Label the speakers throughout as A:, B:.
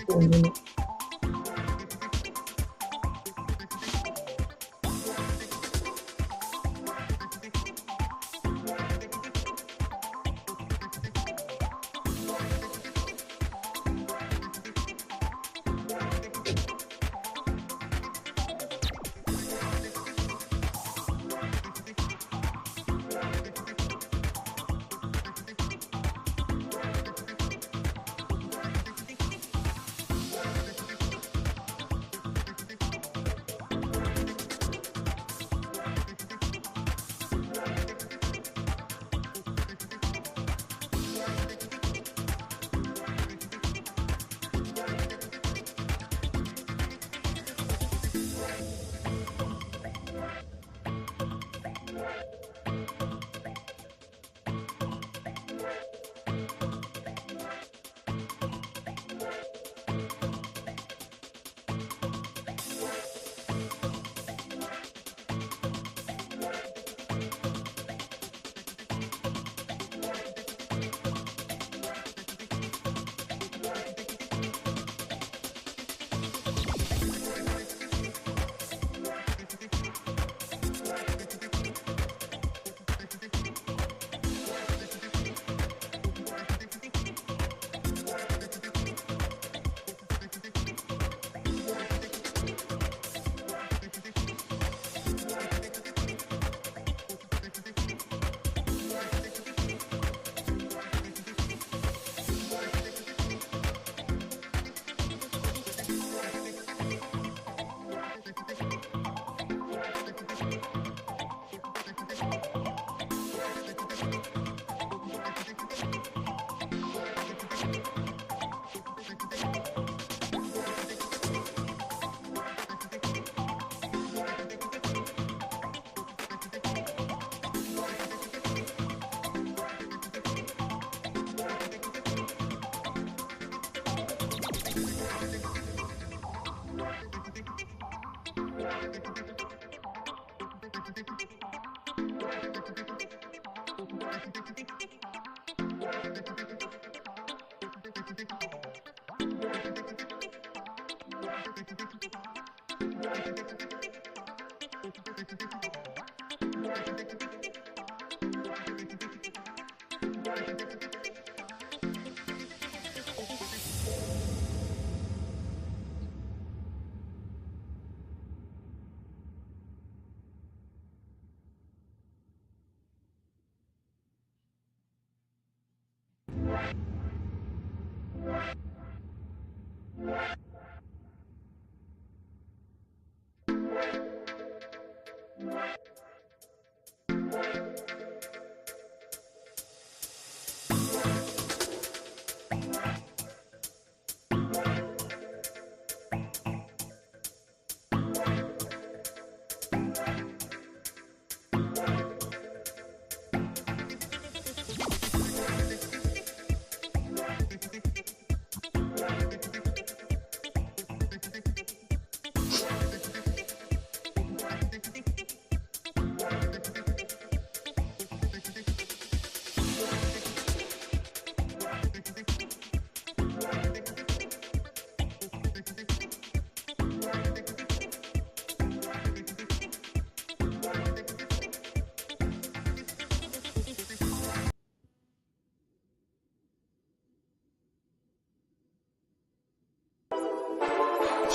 A: for a minute.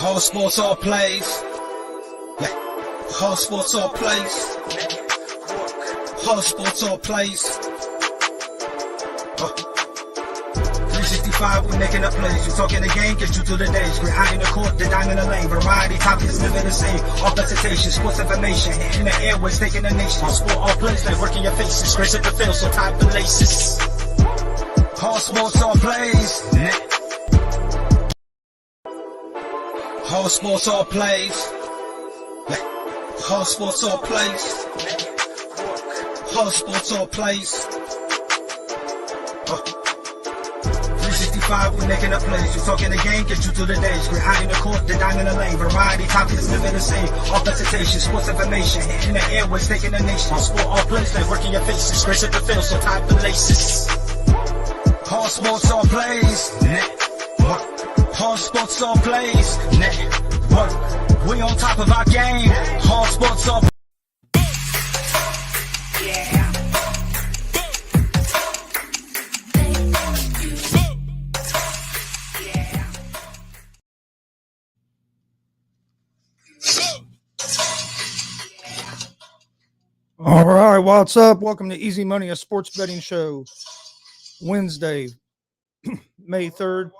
B: Whole sports all plays. Yeah. Whole sports all plays. Whole sports all plays. 365, we making up plays. You talking the game, get you through the days. We're high in the court, the dime in the lane. Variety topics, living the same. All presentation, sports information. In the airways, taking the nation. All sport, all plays, like working your faces. Grace at the field, so tie the laces. Whole sports all plays. Whole sports all plays. Whole sports all plays. Whole sports all plays. 365, we making up plays. You talking the game, get you through the days. We're high in the court, the dime in the lane. Variety topics, living the same. All presentation, sports information. In the airways, taking the nation. All sport, all plays, like working your faces. Grace at the field, so tie the laces. Whole sports all plays. All sports, all plays. Network. We on top of our game. All sports, all
A: All right, what's up? Welcome to Easy Money, a sports betting show. Wednesday, May 3rd.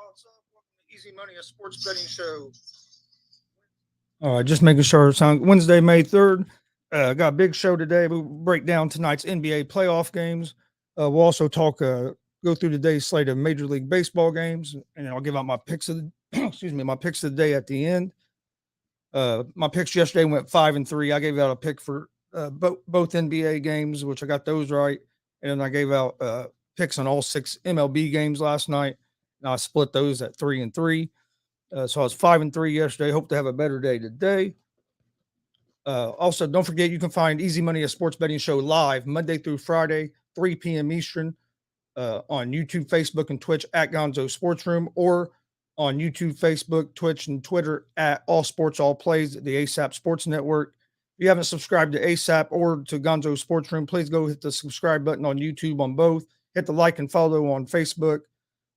A: Easy Money, a sports betting show. All right, just making sure it's on Wednesday, May 3rd. Got a big show today. We'll break down tonight's NBA playoff games. We'll also talk, go through today's slate of Major League Baseball games, and I'll give out my picks of the, my picks of the day at the end. My picks yesterday went 5-3. I gave out a pick for both NBA games, which I got those right. And then I gave out picks on all 6 MLB games last night. And I split those at 3-3. So I was 5-3 yesterday. Hope to have a better day today. Also, don't forget, you can find Easy Money, a sports betting show live Monday through Friday, 3 p.m. Eastern on YouTube, Facebook, and Twitch at Gonzo Sports Room, or on YouTube, Facebook, Twitch, and Twitter at All Sports All Plays, the ASAP Sports Network. If you haven't subscribed to ASAP or to Gonzo Sports Room, please go hit the subscribe button on YouTube on both. Hit the like and follow on Facebook.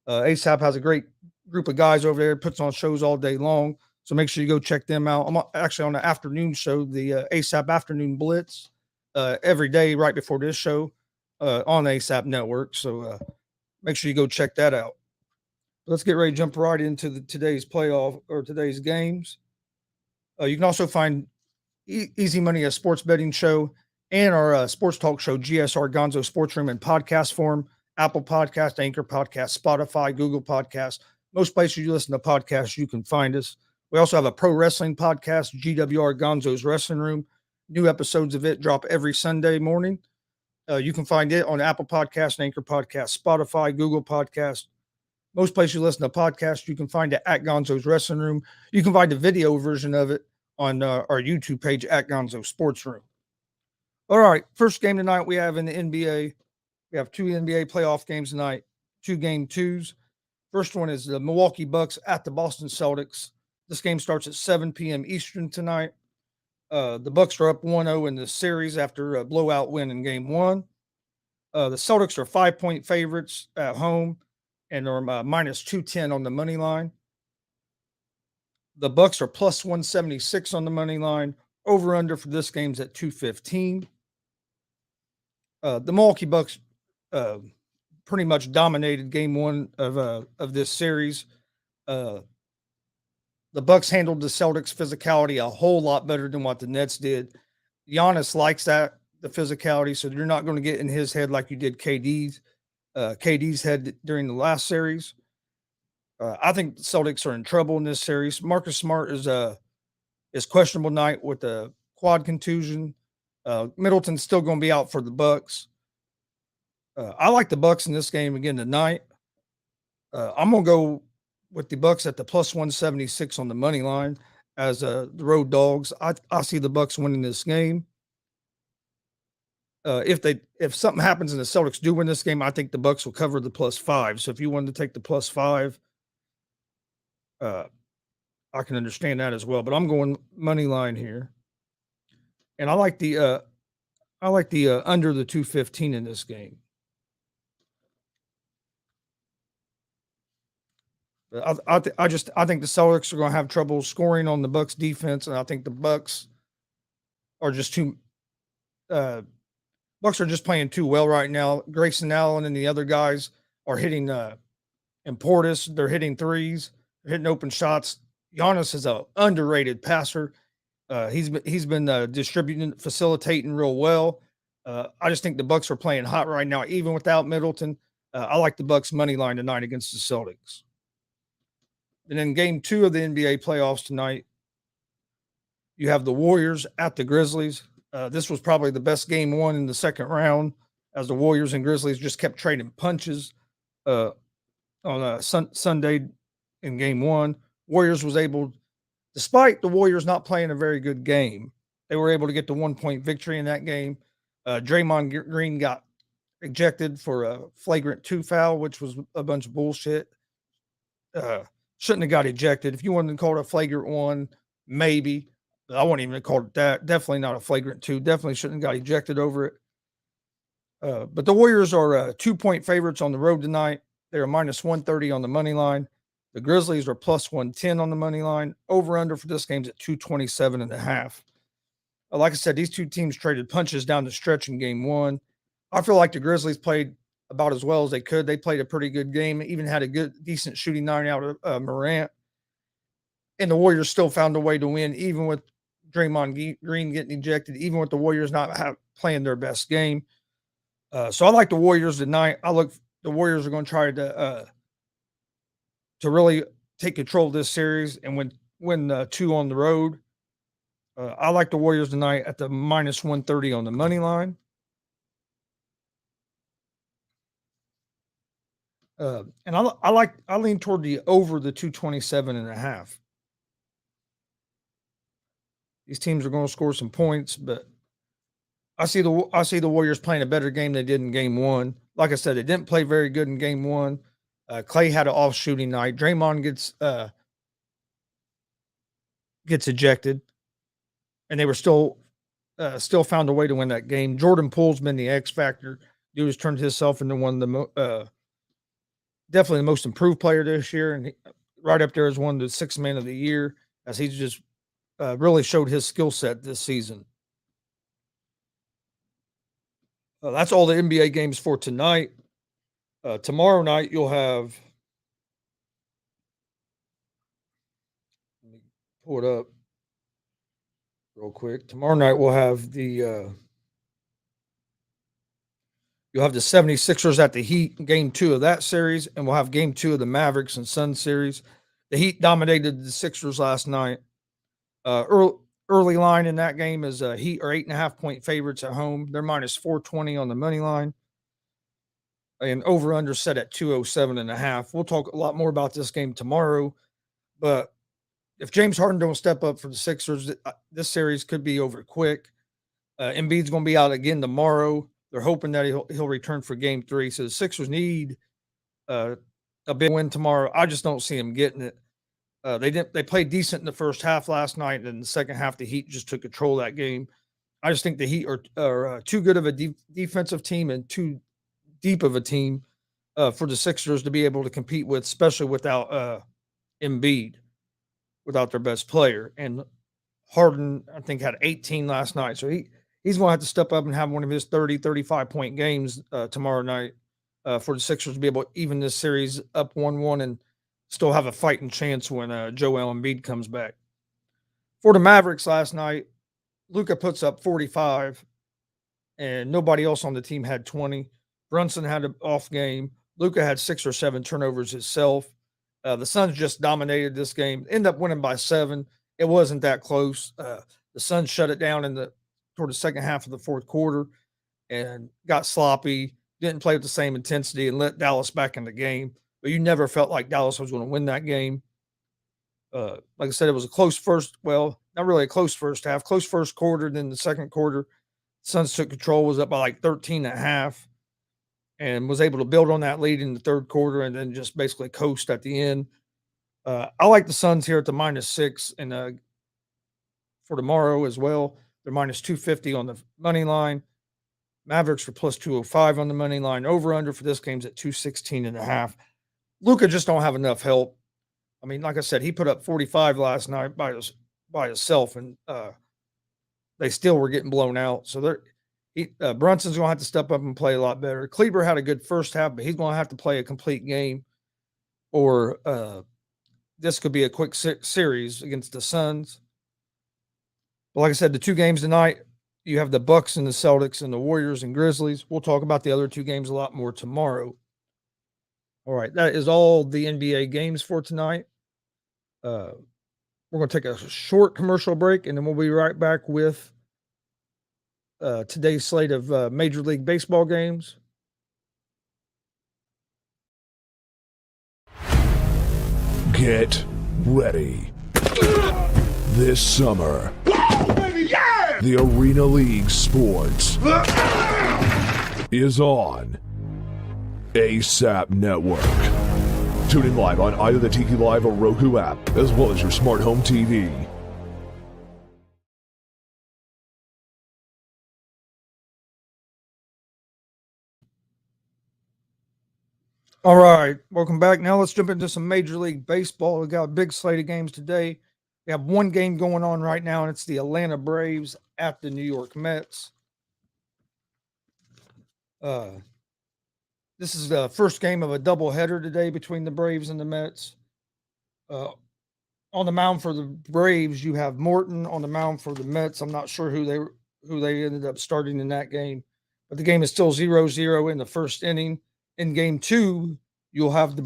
A: ASAP has a great group of guys over there, puts on shows all day long. So make sure you go check them out. I'm actually on the afternoon show, the ASAP Afternoon Blitz, every day right before this show on the ASAP Network. So make sure you go check that out. Let's get ready to jump right into today's playoff or today's games. You can also find Easy Money, a sports betting show, and our sports talk show, GSR Gonzo Sports Room, in podcast form, Apple Podcast, Anchor Podcast, Spotify, Google Podcast. Most places you listen to podcasts, you can find us. We also have a pro wrestling podcast, GWR Gonzo's Wrestling Room. New episodes of it drop every Sunday morning. You can find it on Apple Podcast, Anchor Podcast, Spotify, Google Podcast. Most places you listen to podcasts, you can find it at Gonzo's Wrestling Room. You can find the video version of it on our YouTube page at Gonzo Sports Room. All right, first game tonight we have in the NBA. We have 2 NBA playoff games tonight, 2 game 2s. First one is the Milwaukee Bucks at the Boston Celtics. This game starts at 7 p.m. Eastern tonight. The Bucks are up 1-0 in the series after a blowout win in game 1. The Celtics are 5-point favorites at home and are minus 210 on the money line. The Bucks are plus 176 on the money line. Over under for this game's at 215. The Milwaukee Bucks pretty much dominated game 1 of this series. The Bucks handled the Celtics' physicality a whole lot better than what the Nets did. Giannis likes the physicality, so you're not going to get in his head like you did KD's head during the last series. I think the Celtics are in trouble in this series. Marcus Smart is questionable tonight with a quad contusion. Middleton's still going to be out for the Bucks. I like the Bucks in this game again tonight. I'm going to go with the Bucks at the plus 176 on the money line as the road dogs. I see the Bucks winning this game. If something happens and the Celtics do win this game, I think the Bucks will cover the plus 5. So if you wanted to take the plus 5, I can understand that as well. But I'm going money line here, and I like the under the 215 in this game. I think the Celtics are going to have trouble scoring on the Bucks defense, and I think the Bucks are just Bucks are just playing too well right now. Grayson Allen and the other guys are hitting and Portis, they're hitting threes, they're hitting open shots. Giannis is an underrated passer. He's been distributing, facilitating real well. I just think the Bucks are playing hot right now, even without Middleton. I like the Bucks money line tonight against the Celtics. And then game 2 of the NBA playoffs tonight, you have the Warriors at the Grizzlies. This was probably the best game 1 in the second round, as the Warriors and Grizzlies just kept trading punches on Sunday in game 1. Warriors was able, despite the Warriors not playing a very good game, they were able to get the 1-point victory in that game. Draymond Green got ejected for a flagrant 2 foul, which was a bunch of bullshit. Shouldn't have got ejected. If you wanted to call it a flagrant 1, maybe. I wouldn't even have called it that. Definitely not a flagrant 2. Definitely shouldn't have got ejected over it. But the Warriors are 2-point favorites on the road tonight. They're minus 130 on the money line. The Grizzlies are plus 110 on the money line. Over-under for this game's at 227.5. Like I said, these two teams traded punches down the stretch in game 1. I feel like the Grizzlies played about as well as they could. They played a pretty good game, even had a decent shooting night out of Morant. And the Warriors still found a way to win, even with Draymond Green getting ejected, even with the Warriors not playing their best game. So I like the Warriors tonight. The Warriors are going to try to really take control of this series and win 2 on the road. I like the Warriors tonight at the minus 130 on the money line. And I lean toward the over the 227.5. These teams are going to score some points, but I see the Warriors playing a better game than they did in game 1. Like I said, they didn't play very good in game 1. Clay had an off shooting night. Draymond gets ejected, and they were still found a way to win that game. Jordan Poole's been the X factor. Dude has turned himself into one of the definitely the most improved player this year, and right up there as one of the 6th man of the year, as he's just really showed his skill set this season. That's all the NBA games for tonight. Tomorrow night, you'll have, let me pull it up real quick. Tomorrow night, we'll have you'll have the 76ers at the Heat, game 2 of that series, and we'll have game 2 of the Mavericks and Suns series. The Heat dominated the Sixers last night. Early line in that game is Heat are 8.5-point favorites at home. They're minus 420 on the money line. And over-under set at 207.5. We'll talk a lot more about this game tomorrow. But if James Harden don't step up for the Sixers, this series could be over quick. Embiid's going to be out again tomorrow. They're hoping that he'll return for game 3. So the Sixers need a big win tomorrow. I just don't see them getting it. They played decent in the first half last night, and in the second half, the Heat just took control of that game. I just think the Heat are too good of a defensive team and too deep of a team for the Sixers to be able to compete with, especially without Embiid, without their best player. And Harden, I think, had 18 last night. So he's going to have to step up and have one of his 30, 35-point games tomorrow night for the Sixers to be able to even this series up 1-1 and still have a fighting chance when Joel Embiid comes back. For the Mavericks last night, Luka puts up 45, and nobody else on the team had 20. Brunson had an off game. Luka had 6 or 7 turnovers himself. The Suns just dominated this game. Ended up winning by 7. It wasn't that close. The Suns shut it down toward the second half of the fourth quarter and got sloppy, didn't play with the same intensity, and let Dallas back in the game. But you never felt like Dallas was going to win that game. Like I said, it was a close not really a close first half, close first quarter. Then the second quarter, Suns took control, was up by like 13.5, and was able to build on that lead in the third quarter and then just basically coast at the end. I like the Suns here at the -6 and for tomorrow as well. They're minus 250 on the money line. Mavericks are plus 205 on the money line. Over-under for this game's at 216.5. Luka just don't have enough help. I mean, like I said, he put up 45 last night by himself, and they still were getting blown out. So Brunson's going to have to step up and play a lot better. Kleber had a good first half, but he's going to have to play a complete game, or this could be a quick series against the Suns. But like I said, the 2 games tonight, you have the Bucks and the Celtics and the Warriors and Grizzlies. We'll talk about the other 2 games a lot more tomorrow. All right, that is all the NBA games for tonight. We're going to take a short commercial break, and then we'll be right back with today's slate of Major League Baseball games.
C: Get ready. This summer, the Arena League Sports is on ASAP Network. Tune in live on either the Tiki Live or Roku app, as well as your smart home TV.
A: All right, welcome back. Now let's jump into some Major League Baseball. We got a big slate of games today. We have one game going on right now, and it's the Atlanta Braves at the New York Mets. This is the first game of a doubleheader today between the Braves and the Mets. On the mound for the Braves, you have Morton. On the mound for the Mets, I'm not sure who they ended up starting in that game, but the game is still 0-0 in the first inning. In game two, you'll have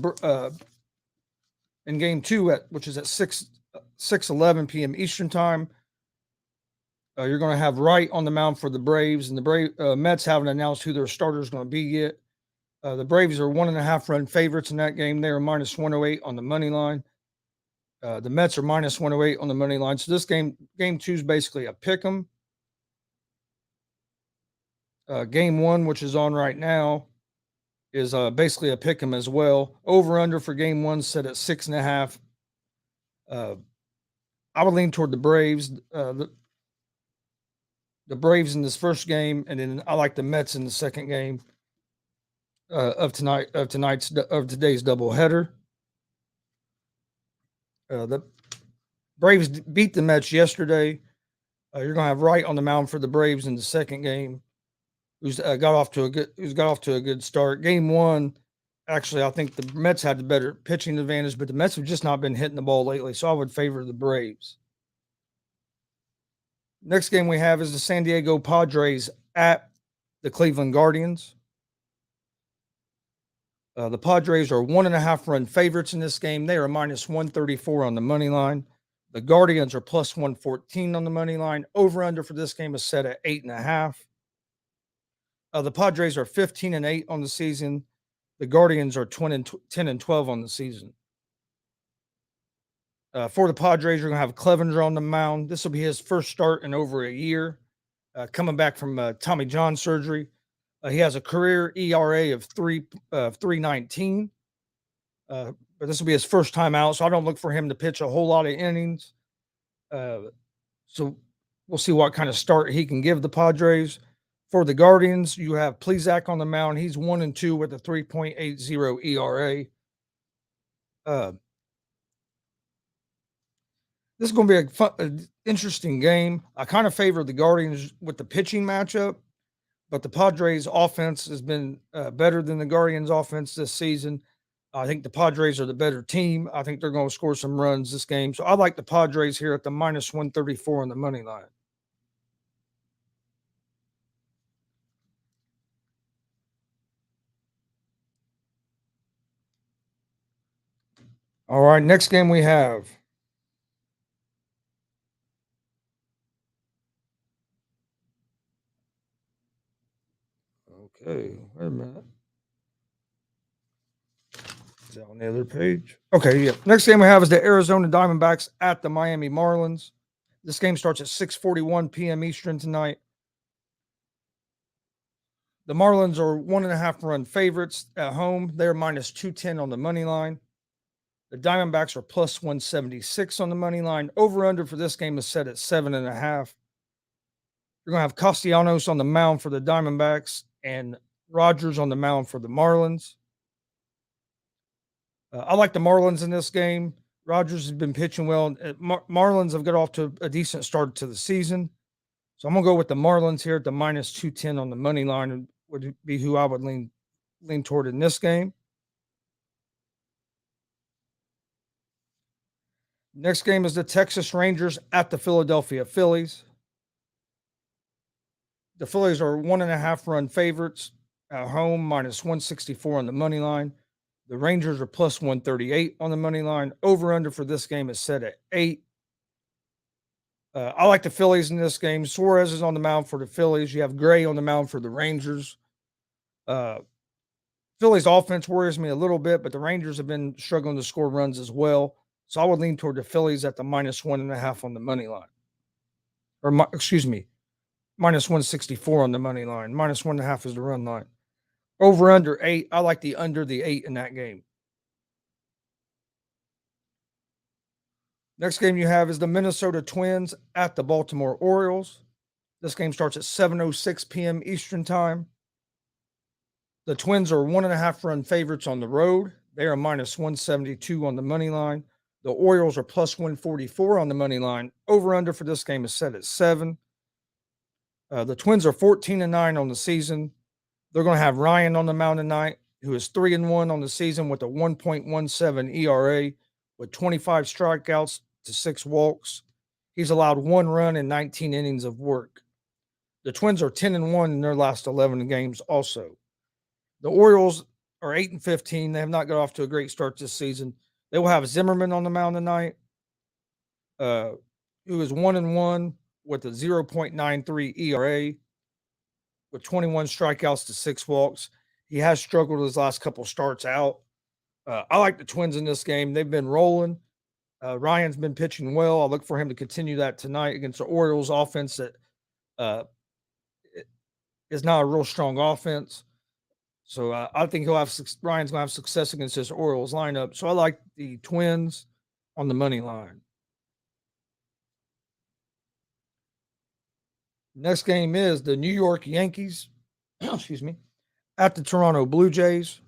A: in game two which is at 6:11 p.m. Eastern time. You're going to have Wright on the mound for the Braves, and the Mets haven't announced who their starter is going to be yet. The Braves are 1.5 run favorites in that game. They are minus 108 on the money line. The Mets are minus 108 on the money line. So this game two is basically a pick 'em. Game one, which is on right now, is basically a pick 'em as well. Over under for game one set at 6.5. I would lean toward the Braves. The Braves in this first game, and then I like the Mets in the second game of today's doubleheader. The Braves beat the Mets yesterday. You're going to have Wright on the mound for the Braves in the second game, who's got off to a good start. Game one, actually, I think the Mets had the better pitching advantage, but the Mets have just not been hitting the ball lately, so I would favor the Braves. Next game we have is the San Diego Padres at the Cleveland Guardians. The Padres are 1.5 run favorites in this game. They are minus 134 on the money line. The Guardians are plus 114 on the money line. Over under for this game is set at 8.5. The Padres are 15-8 on the season. The Guardians are 10-12 on the season. For the Padres, you're going to have Clevenger on the mound. This will be his first start in over a year, coming back from Tommy John surgery. He has a career ERA of 3.19. But this will be his first time out, so I don't look for him to pitch a whole lot of innings. So we'll see what kind of start he can give the Padres. For the Guardians, you have Plesac on the mound. He's 1-2 with a 3.80 ERA. This is going to be an interesting game. I kind of favor the Guardians with the pitching matchup, but the Padres' offense has been better than the Guardians' offense this season. I think the Padres are the better team. I think they're going to score some runs this game. So I like the Padres here at the minus 134 on the money line. All right, next game we have. Okay, wait a minute. Is that on the other page? Okay, yeah. Next game we have is the Arizona Diamondbacks at the Miami Marlins. This game starts at 6:41 p.m. Eastern tonight. The Marlins are 1.5 run favorites at home. They're minus 210 on the money line. The Diamondbacks are plus 176 on the money line. Over under for this game is set at 7.5. You're going to have Castellanos on the mound for the Diamondbacks and Rogers on the mound for the Marlins. I like the Marlins in this game. Rogers has been pitching well. Marlins have got off to a decent start to the season. So I'm going to go with the Marlins here at the minus 210 on the money line, and would be who I would lean toward in this game. Next game is the Texas Rangers at the Philadelphia Phillies. The Phillies are 1.5 run favorites at home, minus 164 on the money line. The Rangers are plus 138 on the money line. Over under for this game is set at 8. I like the Phillies in this game. Suarez is on the mound for the Phillies. You have Gray on the mound for the Rangers. Phillies offense worries me a little bit, but the Rangers have been struggling to score runs as well. So I would lean toward the Phillies at the minus 1.5 on the money line. Minus 164 on the money line. Minus 1.5 is the run line. Over under 8. I like the under the 8 in that game. Next game you have is the Minnesota Twins at the Baltimore Orioles. This game starts at 7:06 p.m. Eastern Time. The Twins are 1.5 run favorites on the road. They are minus 172 on the money line. The Orioles are plus 144 on the money line. Over under for this game is set at 7. The Twins are 14-9 on the season. They're going to have Ryan on the mound tonight, who is 3-1 on the season with a 1.17 ERA, with 25 strikeouts to 6 walks. He's allowed 1 run in 19 innings of work. The Twins are 10-1 in their last 11 games also. The Orioles are 8-15. They have not got off to a great start this season. They will have Zimmerman on the mound tonight, who is 1-1 with a 0.93 ERA, with 21 strikeouts to 6 walks. He has struggled his last couple starts out. I like the Twins in this game. They've been rolling. Ryan's been pitching well. I'll look for him to continue that tonight against the Orioles offense that is not a real strong offense. So I think Ryan's going to have success against this Orioles lineup. So I like the Twins on the money line. Next game is the New York Yankees, at the Toronto Blue Jays.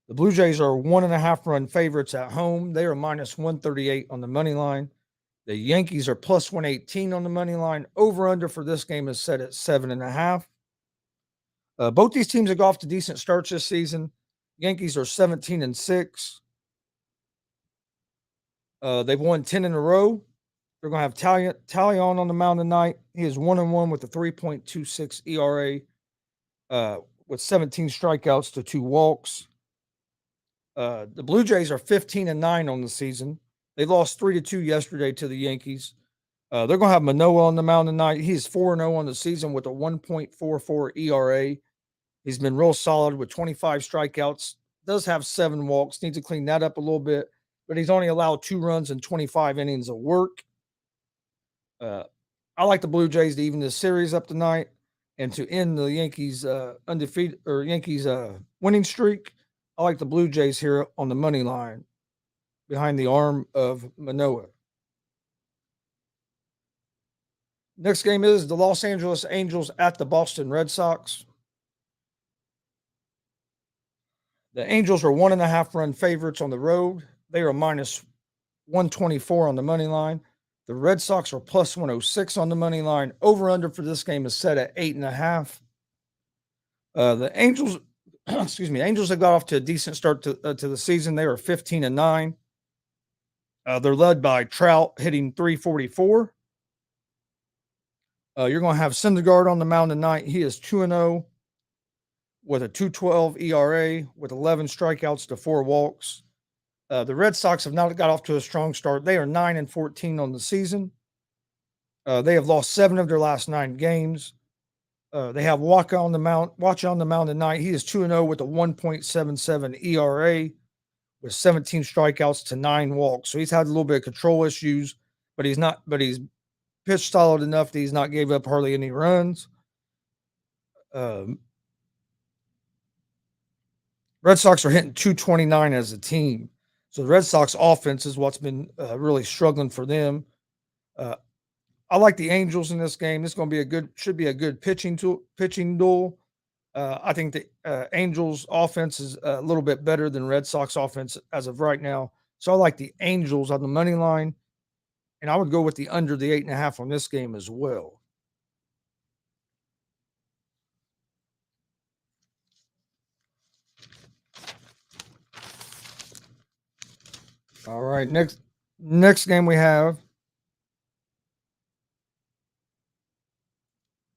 A: The Blue Jays are 1.5 run favorites at home. They are minus 138 on the money line. The Yankees are plus 118 on the money line. Over under for this game is set at 7.5. Both these teams have got off to decent starts this season. Yankees are 17-6. They've won 10 in a row. They're going to have Talion on the mound tonight. He is 1-1 with a 3.26 ERA, with 17 strikeouts to 2 walks. The Blue Jays are 15-9 on the season. They lost 3-2 yesterday to the Yankees. They're going to have Manoah on the mound tonight. He's 4-0 on the season with a 1.44 ERA. He's been real solid with 25 strikeouts. Does have 7 walks. Needs to clean that up a little bit. But he's only allowed 2 runs in 25 innings of work. I like the Blue Jays to even this series up tonight and to end the Yankees undefeated or Yankees winning streak. I like the Blue Jays here on the money line behind the arm of Manoah. Next game is the Los Angeles Angels at the Boston Red Sox. The Angels are 1.5 run favorites on the road. They are minus 124 on the money line. The Red Sox are plus 106 on the money line. Over under for this game is set at 8.5. The Angels, Angels have got off to a decent start to the season. They are 15-9. They're led by Trout hitting 344. You're going to have Syndergaard on the mound tonight. He is 2-0 with a 2.12 ERA with 11 strikeouts to 4 walks. The Red Sox have not got off to a strong start. They are 9-14 on the season. They have lost 7 of their last 9 games. They have Wacha on the mound tonight. He is 2-0 with a 1.77 ERA with 17 strikeouts to 9 walks. So he's had a little bit of control issues, but he's pitched solid enough that he's not gave up hardly any runs. Red Sox are hitting 229 as a team. So the Red Sox offense is what's been really struggling for them. I like the Angels in this game. This is going to be should be a good pitching duel. I think the Angels offense is a little bit better than Red Sox offense as of right now. So I like the Angels on the money line, and I would go with the under the 8.5 on this game as well. All right, next game we have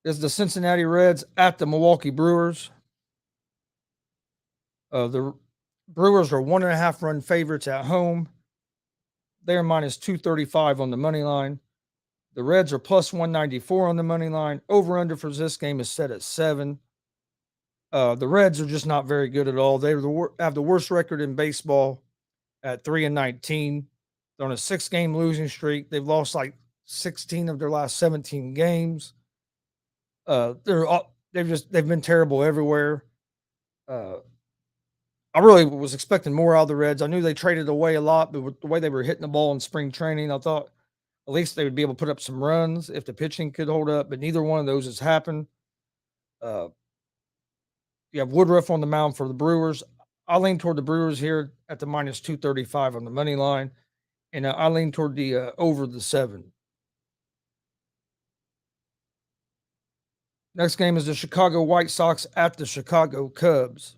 A: is the Cincinnati Reds at the Milwaukee Brewers. The Brewers are 1.5 run favorites at home. They are minus 235 on the money line. The Reds are plus 194 on the money line. Over under for this game is set at 7. The Reds are just not very good at all. They have the worst record in baseball at 3-19. They're on a 6-game losing streak. They've lost like 16 of their last 17 games. They've been terrible everywhere. I really was expecting more out of the Reds. I knew they traded away a lot, but with the way they were hitting the ball in spring training, I thought at least they would be able to put up some runs if the pitching could hold up, but neither one of those has happened. Uh, you have Woodruff on the mound for the Brewers. I lean toward the Brewers here at the minus 235 on the money line, and I lean toward the over the 7. Next game is the Chicago White Sox at the Chicago Cubs.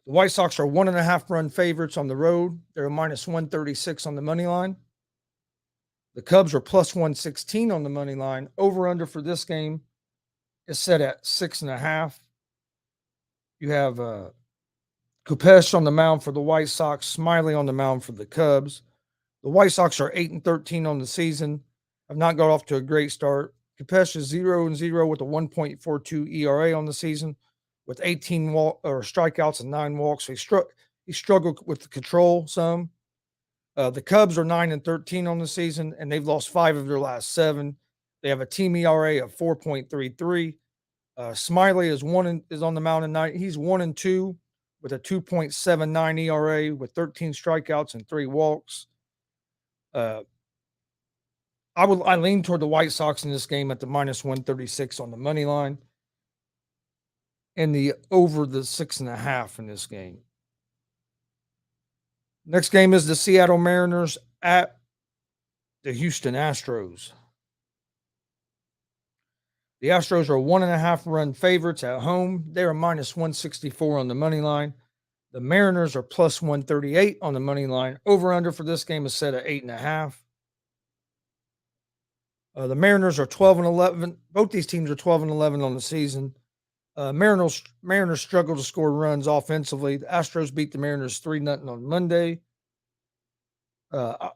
A: The White Sox are 1.5 run favorites on the road. They're a minus 136 on the money line. The Cubs are plus 116 on the money line. Over under for this game is set at 6.5. You have Kupesh on the mound for the White Sox, Smiley on the mound for the Cubs. The White Sox are 8-13 on the season. Have not got off to a great start. Kupesh is 0-0 with a 1.42 ERA on the season, with 18 strikeouts and 9 walks. So he struggled with the control some. The Cubs are 9-13 on the season, and they've lost 5 of their last 7. They have a team ERA of 4.33. Smiley is on the mound tonight. He's 1-2 with a 2.79 ERA with 13 strikeouts and 3 walks. I lean toward the White Sox in this game at the minus 136 on the money line, and the over the 6.5 in this game. Next game is the Seattle Mariners at the Houston Astros. The Astros are 1.5 run favorites at home. They are minus 164 on the money line. The Mariners are plus 138 on the money line. Over under for this game is set at 8.5. The Mariners are 12-11. Both these teams are 12-11 on the season. Mariners struggle to score runs offensively. The Astros beat the Mariners 3-0 on Monday. I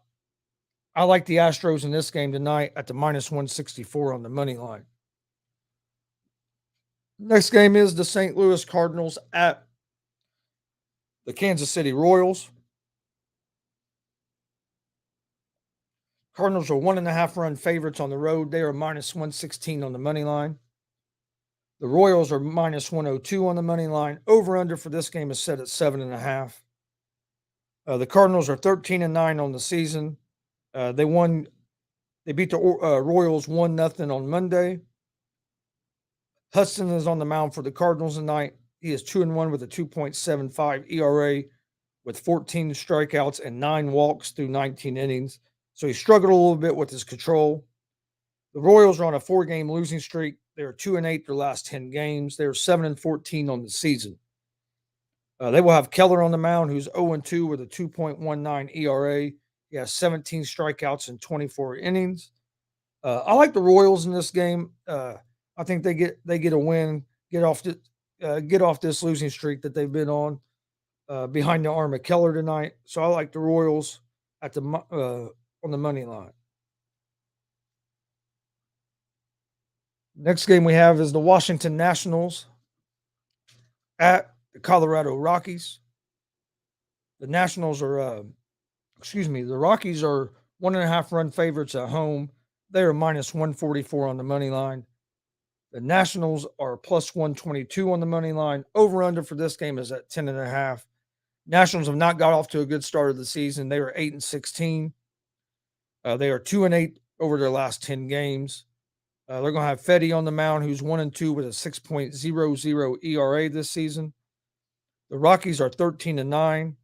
A: like the Astros in this game tonight at the minus 164 on the money line. Next game is the St. Louis Cardinals at the Kansas City Royals. Cardinals are 1.5 run favorites on the road. They are minus 116 on the money line. The Royals are minus 102 on the money line. Over under for this game is set at 7.5. The Cardinals are 13-9 on the season. They beat the Royals 1-0 on Monday. Hudson is on the mound for the Cardinals tonight. He is 2-1 with a 2.75 ERA with 14 strikeouts and 9 walks through 19 innings. So he struggled a little bit with his control. The Royals are on a 4-game losing streak. They're 2-8 their last 10 games. They're 7-14 on the season. They will have Keller on the mound, who's 0-2 with a 2.19 ERA. He has 17 strikeouts in 24 innings. I like the Royals in this game. I think they get a win, get off this losing streak that they've been on behind the arm of Keller tonight. So I like the Royals at on the money line. Next game we have is the Washington Nationals at the Colorado Rockies. The Rockies are 1.5 run favorites at home. They are minus 144 on the money line. The Nationals are plus 122 on the money line. Over under for this game is at 10.5. Nationals have not got off to a good start of the season. They are 8-16. They are 2-8 over their last 10 games. They're going to have Fedde on the mound, who's 1-2 with a 6.00 ERA this season. The Rockies are 13-9.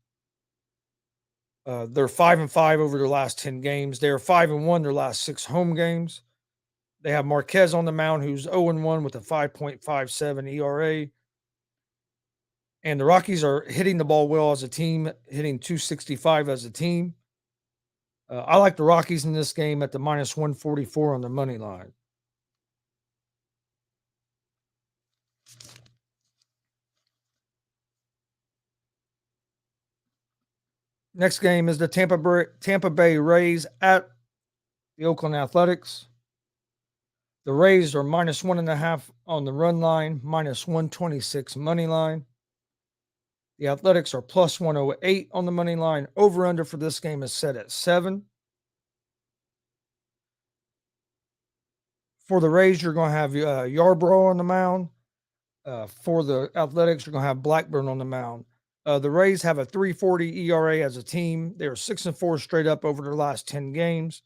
A: They're 5-5 over their last 10 games. They are 5-1 their last 6 home games. They have Marquez on the mound, who's 0-1 with a 5.57 ERA. And the Rockies are hitting the ball well as a team, hitting 265 as a team. I like the Rockies in this game at the minus 144 on the money line. Next game is the Tampa Bay Rays at the Oakland Athletics. The Rays are minus 1.5 on the run line, minus 126 money line. The Athletics are plus 108 on the money line. Over under for this game is set at 7. For the Rays, you're going to have Yarbrough on the mound. For the Athletics, you're going to have Blackburn on the mound. The Rays have a 3.40 ERA as a team. They are 6-4 straight up over their last 10 games.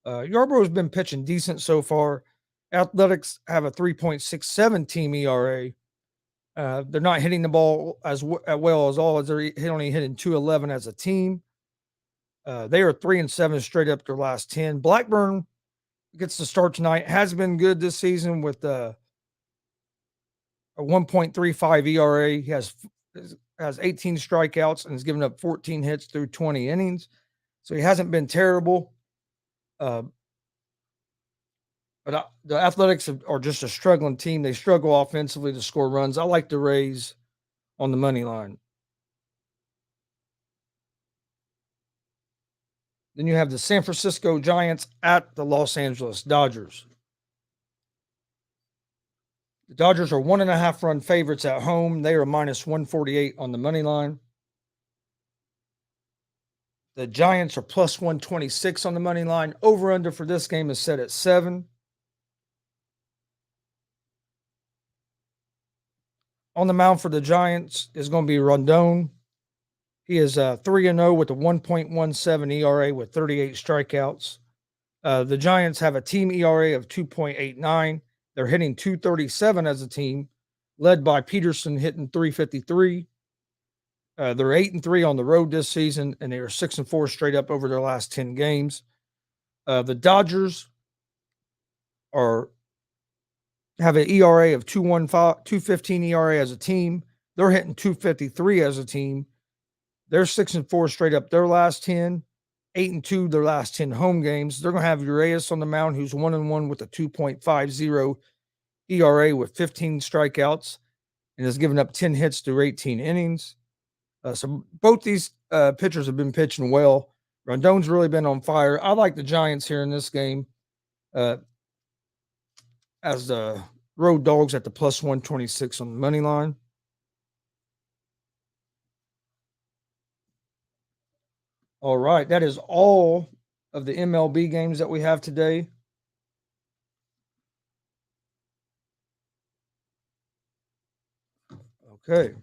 A: Yarborough's been pitching decent so far. Athletics have a 3.67 team ERA. They're not hitting the ball as well as all as they're only hitting 211 as a team. They are 3-7 straight up their last 10. Blackburn gets the start tonight. Has been good this season with a 1.35 ERA. He has 18 strikeouts and has given up 14 hits through 20 innings. So he hasn't been terrible. But the Athletics are just a struggling team. They struggle offensively to score runs. I like the Rays on the money line. Then you have the San Francisco Giants at the Los Angeles Dodgers. The Dodgers are 1.5 run favorites at home. They are minus 148 on the money line. The Giants are plus 126 on the money line. Over under for this game is set at 7. On the mound for the Giants is going to be Rondon. He is 3-0 with a 1.17 ERA with 38 strikeouts. The Giants have a team ERA of 2.89. They're hitting 237 as a team, led by Peterson hitting 353. They're 8-3 on the road this season, and they are 6-4 straight up over their last 10 games. The Dodgers have an ERA of 2.15 ERA as a team. They're hitting 253 as a team. They're 6-4 straight up their last 10, 8-2 their last 10 home games. They're going to have Urias on the mound, who's 1-1 with a 2.50 ERA with 15 strikeouts and has given up 10 hits through 18 innings. So both these pitchers have been pitching well. Rondon's really been on fire. I like the Giants here in this game as the road dogs at the plus 126 on the money line. All right, that is all of the MLB games that we have today. Okay.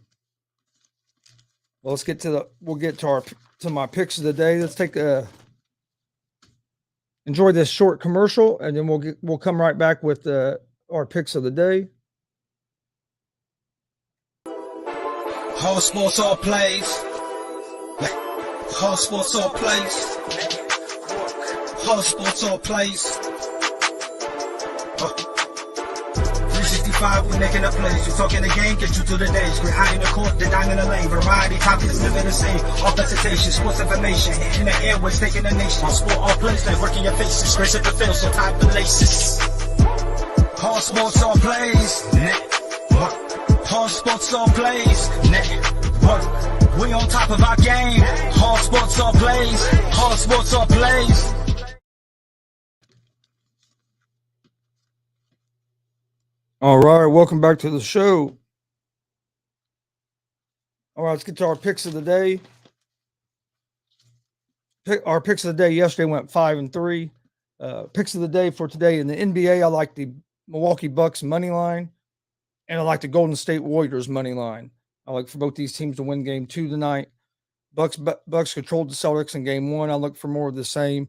A: Well, let's get to my picks of the day. Let's enjoy this short commercial, and then we'll come right back with our picks of the day.
B: All sports, all plays. All sports, all plays. All sports, all plays. 365, we making a place. You talking the game, get you through the days. We're high in the court, the dime in the lane. Variety, topics, living the same. All presentation, sports information. In the airways, taking the nation. All sport, all plays, they working your faces. Grace at the field, so type the laces. All sports, all plays. Network. All sports, all plays. Network. We on top of our game. All sports, all plays. All sports, all plays.
A: All right, welcome back to the show. All right, let's get to our picks of the day. Our picks of the day yesterday went 5-3. Picks of the day for today in the NBA, I like the Milwaukee Bucks money line, and I like the Golden State Warriors money line. I like for both these teams to win game 2 tonight. Bucks controlled the Celtics in game 1. I look for more of the same,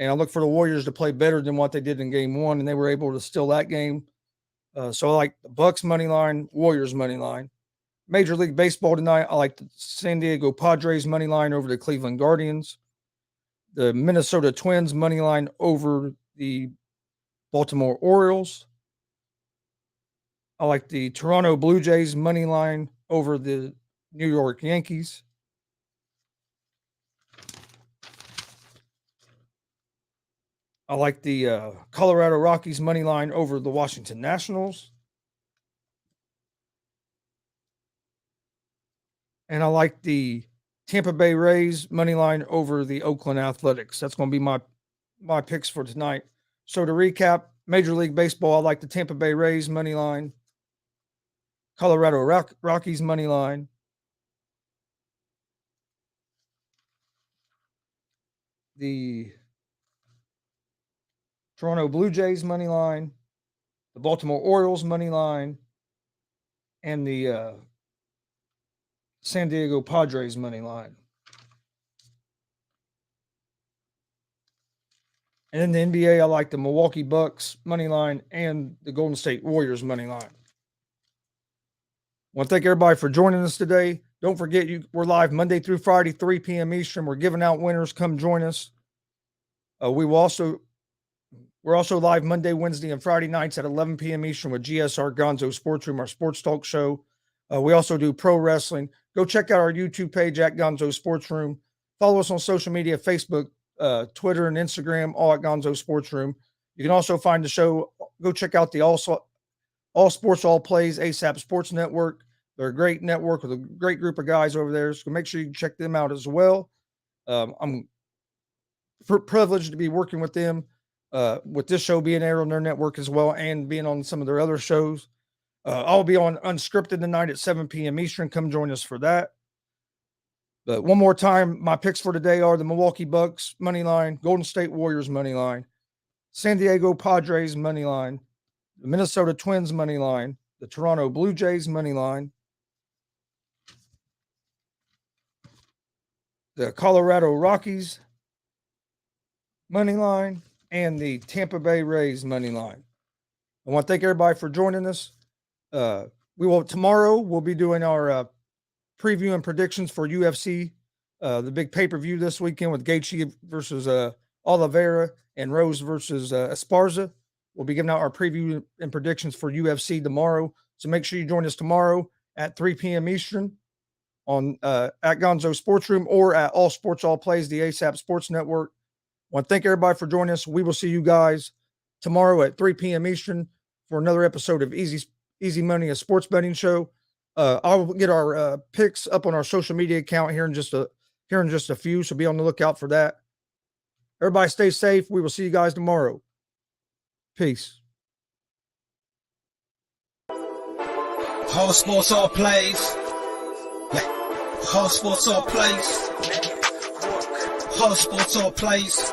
A: and I look for the Warriors to play better than what they did in game 1, and they were able to steal that game. So I like the Bucks money line, Warriors money line. Major League Baseball tonight, I like the San Diego Padres money line over the Cleveland Guardians. The Minnesota Twins money line over the Baltimore Orioles. I like the Toronto Blue Jays money line over the New York Yankees. I like the Colorado Rockies money line over the Washington Nationals. And I like the Tampa Bay Rays money line over the Oakland Athletics. That's going to be my picks for tonight. So to recap, Major League Baseball, I like the Tampa Bay Rays money line, Colorado Rockies money line, the Toronto Blue Jays money line, the Baltimore Orioles money line, and the San Diego Padres money line. And in the NBA, I like the Milwaukee Bucks money line and the Golden State Warriors money line. I want to thank everybody for joining us today. Don't forget, we're live Monday through Friday, 3 p.m. Eastern. We're giving out winners. Come join us. We're also live Monday, Wednesday, and Friday nights at 11 p.m. Eastern with GSR Gonzo Sports Room, our sports talk show. We also do pro wrestling. Go check out our YouTube page at Gonzo Sports Room. Follow us on social media, Facebook, Twitter, and Instagram, all at Gonzo Sports Room. You can also find the show. Go check out the All Sports, All Plays, ASAP Sports Network. They're a great network with a great group of guys over there. So make sure you check them out as well. I'm privileged to be working with them, with this show being aired on their network as well, and being on some of their other shows. I'll be on Unscripted tonight at 7 p.m. Eastern. Come join us for that. But one more time, my picks for today are the Milwaukee Bucks money line, Golden State Warriors money line, San Diego Padres money line, the Minnesota Twins money line, the Toronto Blue Jays money line, the Colorado Rockies money line, and the Tampa Bay Rays money line. I want to thank everybody for joining us. Tomorrow we'll be doing our preview and predictions for UFC, the big pay-per-view this weekend with Gaethje versus Oliveira and Rose versus Esparza. We'll be giving out our preview and predictions for UFC tomorrow. So make sure you join us tomorrow at 3 p.m. Eastern on at Gonzo Sports Room or at All Sports All Plays, the ASAP Sports Network. I want to thank everybody for joining us. We will see you guys tomorrow at 3 p.m. Eastern for another episode of Easy Money, a sports betting show. I'll get our picks up on our social media account here in just a few, so be on the lookout for that. Everybody stay safe. We will see you guys tomorrow. Peace.
B: All sports, all plays. Yeah. All sports, all plays. All sports, all plays.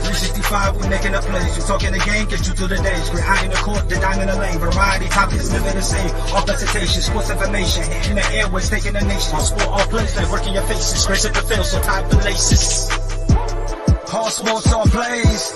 B: 365, we making up plays. You talking the game, get you to the days. We're high in the court, the diamond in the lane. Variety topics, living the same. All presentation, sports information. In the airways, taking the nation. All sport, all plays, like working your faces. Grace at the field, so tie the laces. All sports, all plays.